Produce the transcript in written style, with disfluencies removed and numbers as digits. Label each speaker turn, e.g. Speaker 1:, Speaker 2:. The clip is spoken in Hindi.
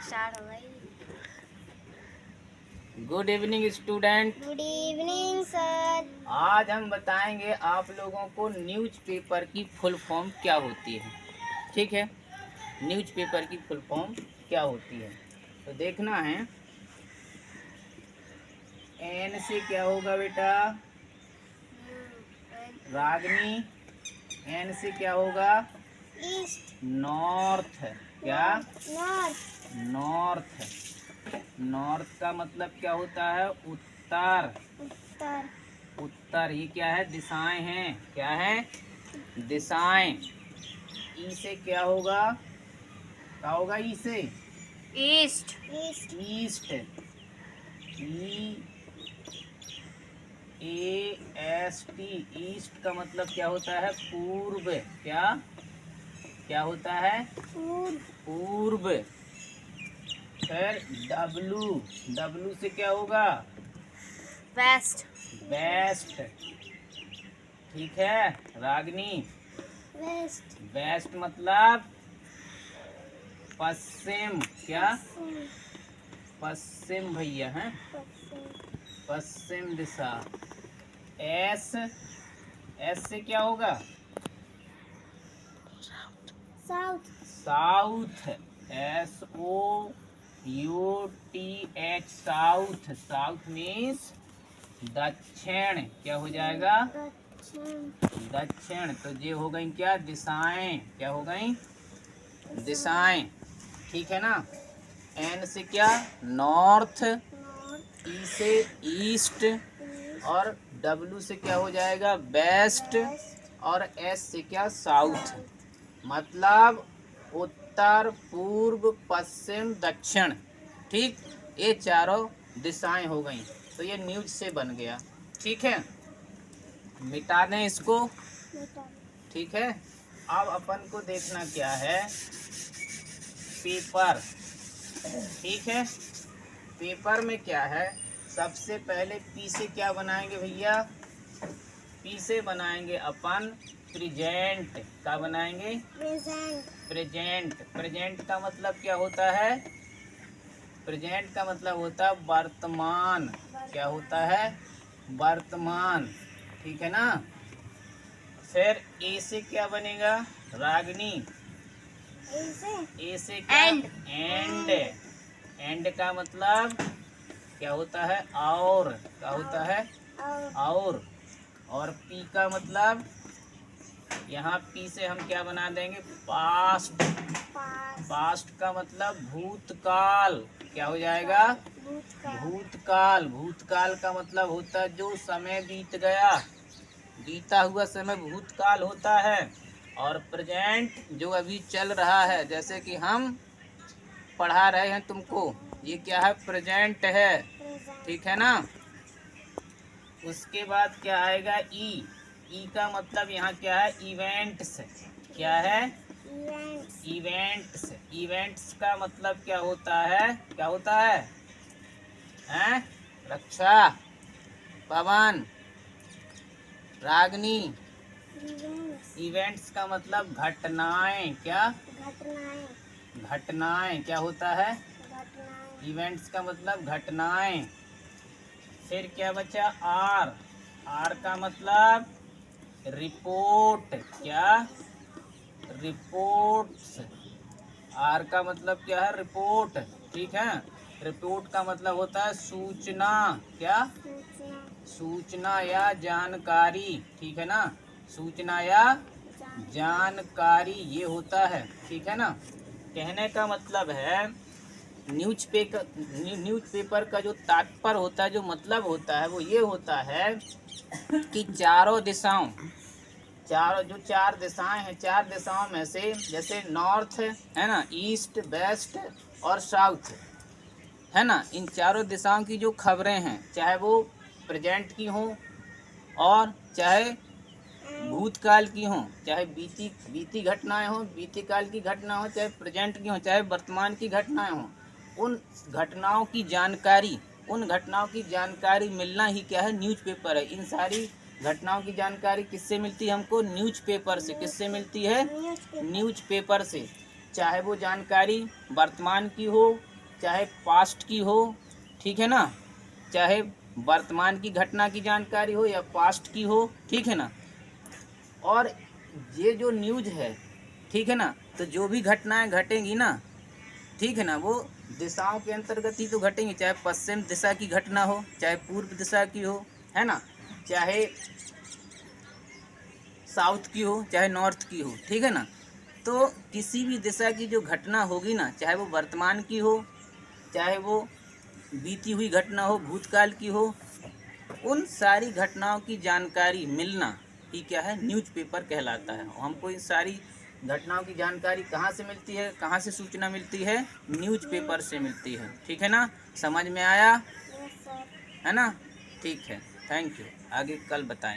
Speaker 1: स्टार्ट हो गई।
Speaker 2: Good evening student.
Speaker 1: Good evening sir.
Speaker 2: आज हम बताएंगे आप लोगों को न्यूज़पेपर की फुल फॉर्म क्या होती है। ठीक है, न्यूज़पेपर की फुल फॉर्म क्या होती है तो देखना है। एन से क्या होगा बेटा? रागनी। एन से क्या होगा?
Speaker 1: ईस्ट।
Speaker 2: नॉर्थ। क्या?
Speaker 1: नॉर्थ।
Speaker 2: नॉर्थ। नॉर्थ का मतलब क्या होता है? उत्तर।
Speaker 1: उत्तर।
Speaker 2: उत्तर ये क्या है? दिशाएं हैं। क्या है? दिशाएं। ई से क्या होगा? क्या होगा ई से?
Speaker 1: East. East.
Speaker 2: East. E A S T. East का मतलब क्या होता है? पूर्व। क्या क्या होता है? पूर्व। फिर डब्लू। डब्लू से क्या होगा?
Speaker 1: वेस्ट।
Speaker 2: वेस्ट। ठीक है रागनी।
Speaker 1: वेस्ट।
Speaker 2: वेस्ट मतलब पश्चिम। क्या? पश्चिम भैया हैं, पश्चिम दिशा। एस। एस से क्या होगा?
Speaker 1: South.
Speaker 2: South. S O U T H. South. South means दक्षिण। क्या हो जाएगा? दक्षिण। तो ये हो गई क्या? दिशाएं। क्या हो गई? दिशाएं। ठीक है ना। एन से क्या? नॉर्थ। ई से ईस्ट। और डब्लू से क्या हो जाएगा? वेस्ट। और एस से क्या? साउथ। मतलब उत्तर, पूर्व, पश्चिम, दक्षिण। ठीक, ये चारों दिशाएं हो गई। तो ये न्यूज से बन गया। ठीक है, मिटा दें इसको। ठीक है, अब अपन को देखना क्या है? पेपर। ठीक है, पेपर में क्या है? सबसे पहले पी से क्या बनाएंगे भैया? पी से बनाएंगे अपन प्रेजेंट। क्या बनाएंगे?
Speaker 1: प्रेजेंट।
Speaker 2: प्रेजेंट। प्रेजेंट का मतलब क्या होता है? प्रेजेंट का मतलब होता है वर्तमान। क्या होता है? वर्तमान। ठीक है ना। फिर ए से क्या बनेगा रागनी? ए से क्या? एंड। एंड का मतलब क्या होता है? और। क्या होता है? और पी का मतलब यहाँ पी से हम क्या बना देंगे? पास्ट। पास्ट का मतलब भूतकाल। क्या हो जाएगा? भूतकाल। भूतकाल का मतलब होता है जो समय बीत गया, बीता हुआ समय भूतकाल होता है। और प्रेजेंट जो अभी चल रहा है, जैसे कि हम पढ़ा रहे हैं तुमको, ये क्या है? प्रेजेंट है। ठीक है ना। उसके बाद क्या आएगा? ई। ई का मतलब यहाँ क्या है? इवेंट्स। क्या है? इवेंट्स। इवेंट्स का मतलब क्या होता है? क्या होता है? हैं? रक्षा, पवन, रागनी। इवेंट्स का मतलब घटनाएं। क्या? घटनाएं। क्या होता है? इवेंट्स का मतलब घटनाएं। फिर क्या बचा? आर। आर का मतलब रिपोर्ट। क्या? रिपोर्ट्स। आर का मतलब क्या है? रिपोर्ट। ठीक है, रिपोर्ट का मतलब होता है सूचना। क्या? सूचना या जानकारी। ठीक है ना, सूचना या जानकारी ये होता है। ठीक है ना। कहने का मतलब है न्यूज़पेपर का जो तात्पर्य होता है, जो मतलब होता है, वो ये होता है कि चारों दिशाओं, जो चार दिशाएं हैं, चार दिशाओं में से जैसे नॉर्थ है ना, ईस्ट, वेस्ट और साउथ है ना, इन चारों दिशाओं की जो खबरें हैं, चाहे वो प्रेजेंट की हों और चाहे भूतकाल की हों, चाहे बीती घटनाएं हों, बीती काल की घटना हो, चाहे प्रेजेंट की हों, चाहे वर्तमान की घटनाएं हों, उन घटनाओं की जानकारी, उन घटनाओं की जानकारी मिलना ही क्या है? न्यूज़पेपर है। इन सारी घटनाओं की जानकारी किससे मिलती है हमको? न्यूज़पेपर से। किससे मिलती है? न्यूज़पेपर से। चाहे वो जानकारी वर्तमान की हो चाहे पास्ट की हो, ठीक है ना, चाहे वर्तमान की घटना की जानकारी हो या पास्ट की हो, ठीक है ना। और ये जो न्यूज़ है, ठीक है ना, तो जो भी घटनाएं घटेंगी ना, ठीक है ना, वो दिशाओं के अंतर्गत ही तो घटेंगी, चाहे पश्चिम दिशा की घटना हो, चाहे पूर्व दिशा की हो, है ना, चाहे साउथ की हो, चाहे नॉर्थ की हो, ठीक है ना। तो किसी भी दिशा की जो घटना होगी ना, चाहे वो वर्तमान की हो, चाहे वो बीती हुई घटना हो, भूतकाल की हो, उन सारी घटनाओं की जानकारी मिलना ही क्या है, न्यूज़पेपर कहलाता है। और हमको इन सारी घटनाओं की जानकारी कहाँ से मिलती है, कहाँ से सूचना मिलती है, न्यूज़पेपर से मिलती है, ठीक है ना। समझ में आया,
Speaker 1: यस सर।
Speaker 2: है ना, ठीक है, थैंक यू, आगे कल बताएंगे।